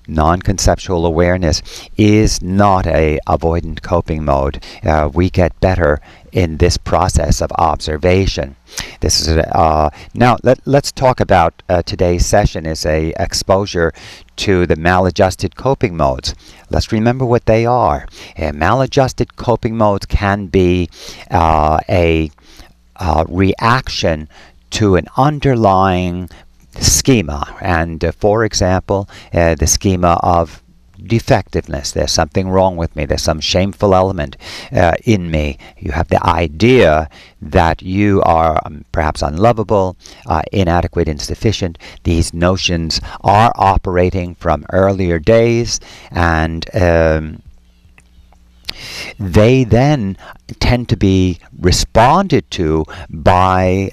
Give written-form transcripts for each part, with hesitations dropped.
non-conceptual awareness is not a avoidant coping mode. We get better in this process of observation. This is now let's talk about today's session is a exposure to the maladjusted coping modes. Let's remember what they are. Maladjusted coping modes can be a reaction to an underlying schema, and for example, the schema of defectiveness. There's something wrong with me. There's some shameful element in me. You have the idea that you are perhaps unlovable, inadequate, insufficient. These notions are operating from earlier days, and they then tend to be responded to by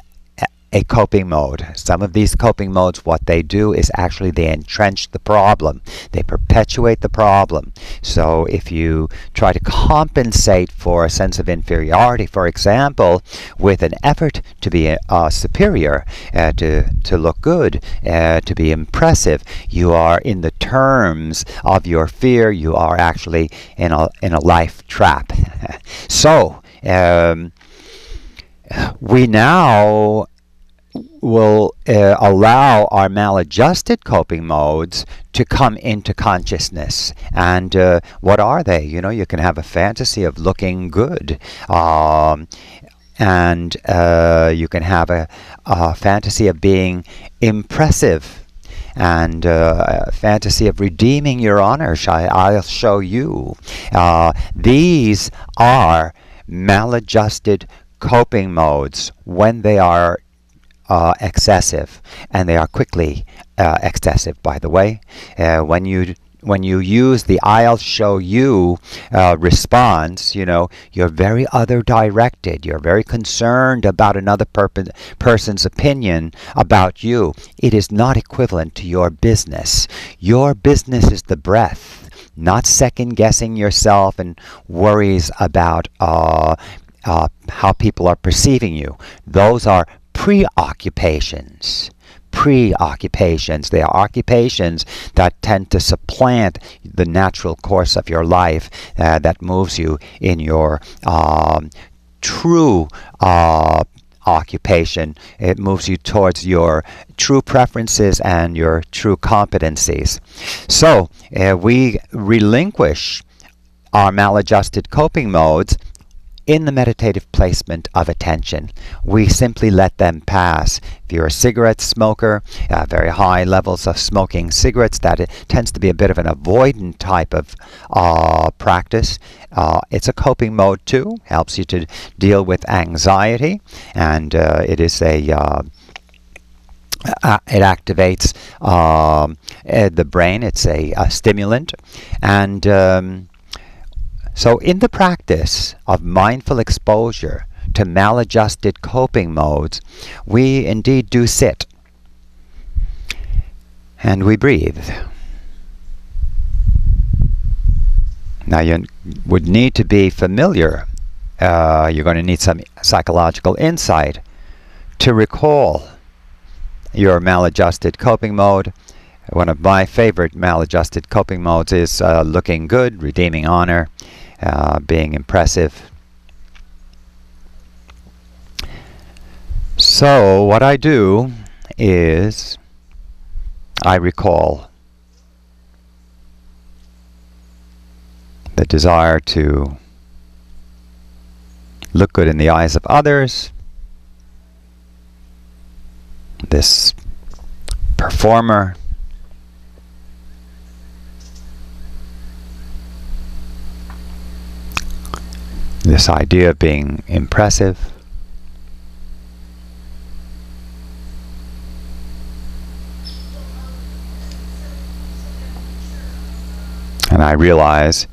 a coping mode. Some of these coping modes, what they do is actually they entrench the problem. They perpetuate the problem. So if you try to compensate for a sense of inferiority, for example, with an effort to be superior, to look good, to be impressive, you are, in the terms of your fear, you are actually in a life trap. So we now will allow our maladjusted coping modes to come into consciousness. And what are they? You know, you can have a fantasy of looking good, and you can have a fantasy of being impressive, and a fantasy of redeeming your honor. I'll show you. These are maladjusted coping modes when they are excessive, and they are quickly excessive, by the way. When you use the "I'll show you" response, you know, you're very other directed. You're very concerned about another person's opinion about you. It is not equivalent to your business. Your business is the breath, not second guessing yourself and worries about how people are perceiving you. Those are preoccupations. They are occupations that tend to supplant the natural course of your life, that moves you in your true occupation. It moves you towards your true preferences and your true competencies. So we relinquish our maladjusted coping modes in the meditative placement of attention. We simply let them pass. If you're a cigarette smoker, very high levels of smoking cigarettes, that it tends to be a bit of an avoidant type of practice. It's a coping mode too, helps you to deal with anxiety, and it is a it activates the brain. It's a stimulant, and so in the practice of mindful exposure to maladjusted coping modes, we indeed do sit, and we breathe. Now you would need to be familiar, you're going to need some psychological insight to recall your maladjusted coping mode. One of my favorite maladjusted coping modes is looking good, redeeming honor, being impressive. So what I do is I recall the desire to look good in the eyes of others, this performer, this idea of being impressive. And I realize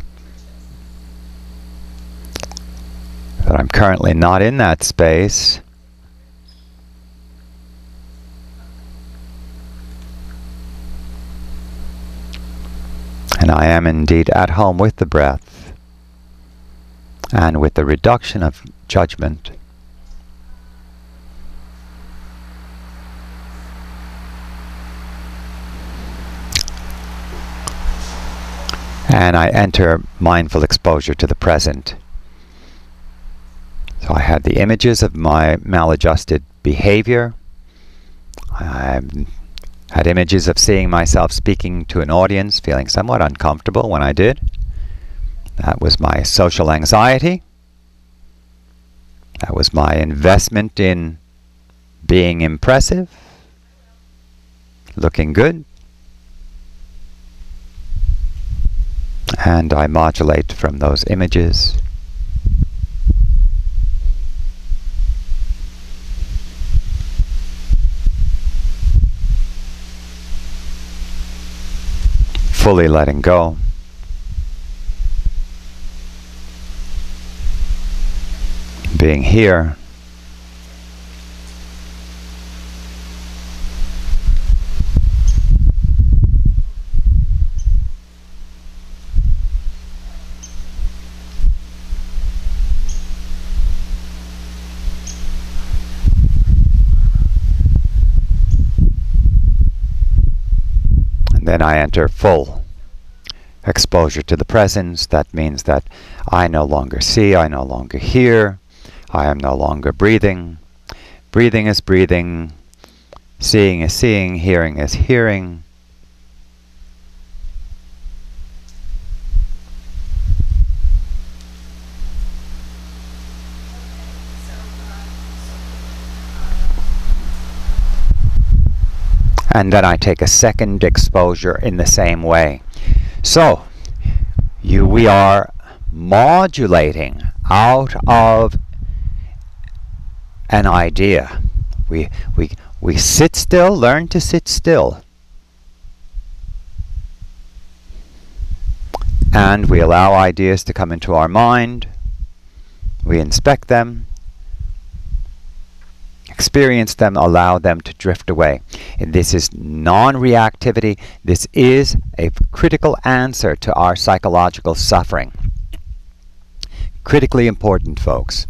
that I'm currently not in that space. And I am indeed at home with the breath and with the reduction of judgment. and I enter mindful exposure to the present. So I had the images of my maladjusted behavior. I had images of seeing myself speaking to an audience, feeling somewhat uncomfortable when I did. That was my social anxiety. That was my investment in being impressive, looking good. And I modulate from those images. Fully letting go. Being here. Then I enter full exposure to the presence. That means that I no longer see, I no longer hear, I am no longer breathing. Breathing is breathing, seeing is seeing, hearing is hearing. And then I take a second exposure in the same way. So, we are modulating out of an idea. We sit still, learn to sit still. And we allow ideas to come into our mind. We inspect them, experience them, allow them to drift away. And this is non-reactivity. This is a critical answer to our psychological suffering. Critically important, folks.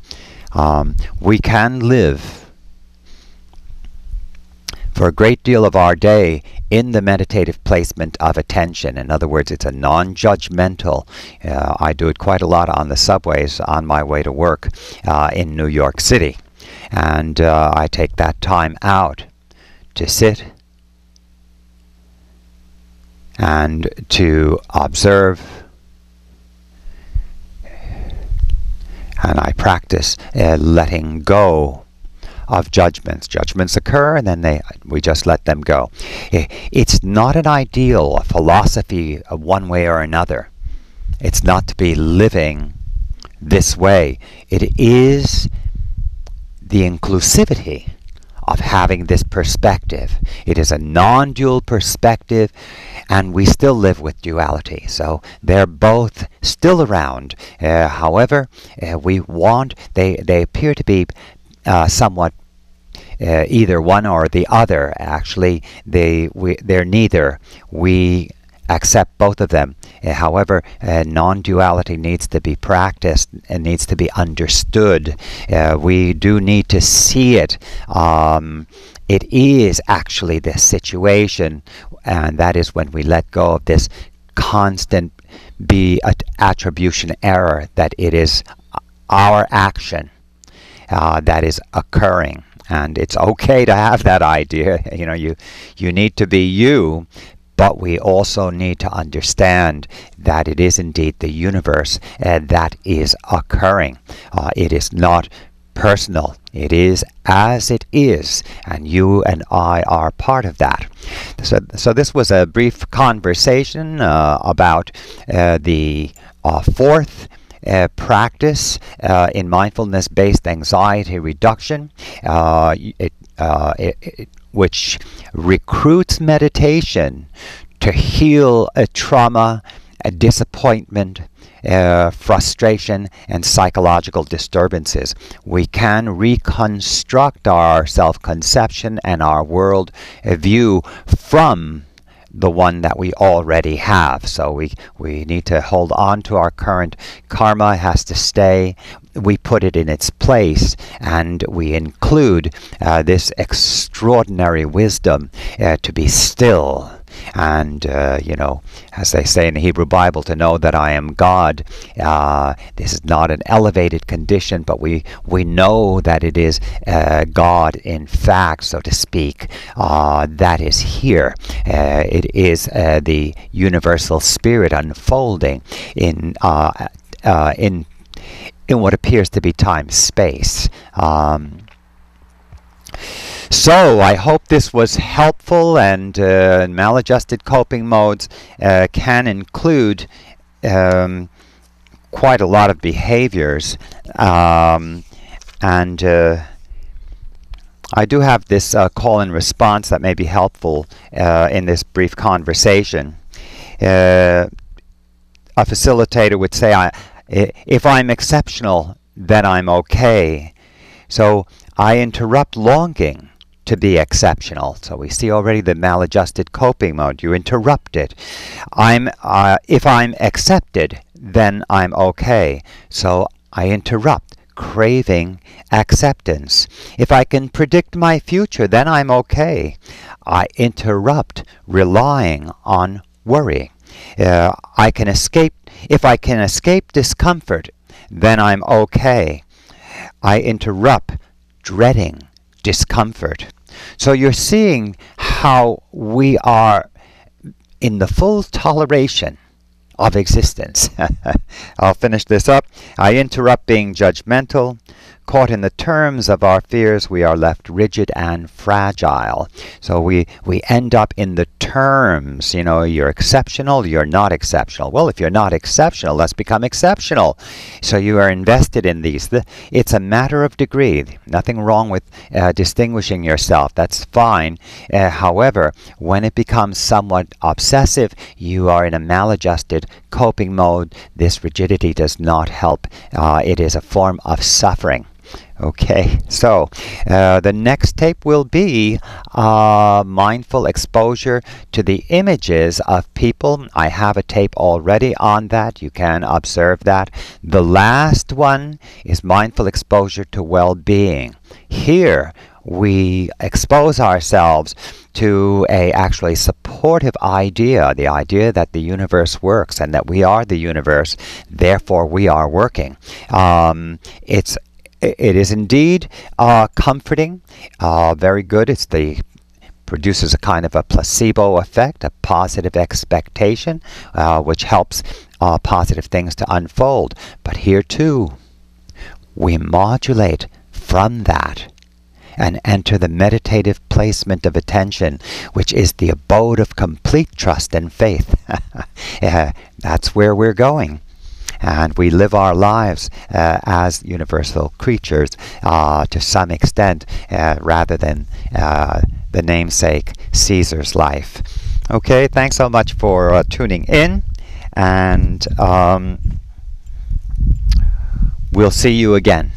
We can live for a great deal of our day in the meditative placement of attention. In other words, it's a non-judgmental. I do it quite a lot on the subways on my way to work in New York City. And I take that time out to sit and to observe. And I practice letting go of judgments. Judgments occur and then we just let them go. It's not an ideal, a philosophy of one way or another. It's not to be living this way. It is the inclusivity of having this perspective. It is a non-dual perspective, and we still live with duality. So they're both still around. However, they appear to be somewhat either one or the other. Actually, they're neither. We accept both of them. However, non-duality needs to be practiced and needs to be understood. We do need to see it. It is actually the situation, and that is when we let go of this constant attribution error that it is our action that is occurring. And it's okay to have that idea. You need to be you. But we also need to understand that it is indeed the universe that is occurring. It is not personal. It is as it is, and you and I are part of that. So this was a brief conversation about the fourth practice in mindfulness based anxiety reduction. Which recruits meditation to heal a trauma, a disappointment, frustration, and psychological disturbances. We can reconstruct our self-conception and our world view from the one that we already have. So we need to hold on to our current karma. It has to stay. We put it in its place, and we include this extraordinary wisdom to be still And, you know, as they say in the Hebrew Bible, to know that I am God, this is not an elevated condition, but we know that it is God in fact, so to speak, that is here. It is the universal spirit unfolding in what appears to be time-space. So I hope this was helpful, and maladjusted coping modes can include quite a lot of behaviors, and I do have this call and response that may be helpful in this brief conversation. A facilitator would say, if I'm exceptional, then I'm okay. So I interrupt longing to be exceptional. So we see already the maladjusted coping mode. You interrupt it. If I'm accepted, then I'm okay. So I interrupt craving acceptance. If I can predict my future, then I'm okay. I interrupt relying on worry. If I can escape discomfort, then I'm okay. I interrupt dreading discomfort. So you're seeing how we are in the full toleration of existence. I'll finish this up. I interrupt being judgmental. Caught in the terms of our fears, we are left rigid and fragile. So we end up in the terms, you know, you're exceptional, you're not exceptional. Well, if you're not exceptional, let's become exceptional. So you are invested in these. It's a matter of degree. Nothing wrong with distinguishing yourself. That's fine. However, when it becomes somewhat obsessive, you are in a maladjusted coping mode. This rigidity does not help. It is a form of suffering. Okay, so the next tape will be mindful exposure to the images of people. I have a tape already on that. You can observe that. The last one is mindful exposure to well-being. Here we expose ourselves to a actually supportive idea, the idea that the universe works and that we are the universe, therefore we are working. It is indeed comforting, very good. Produces a kind of a placebo effect, a positive expectation, which helps positive things to unfold. But here too, we modulate from that and enter the meditative placement of attention, which is the abode of complete trust and faith. That's where we're going. And we live our lives as universal creatures to some extent, rather than the namesake Caesar's life. Okay, thanks so much for tuning in, and we'll see you again.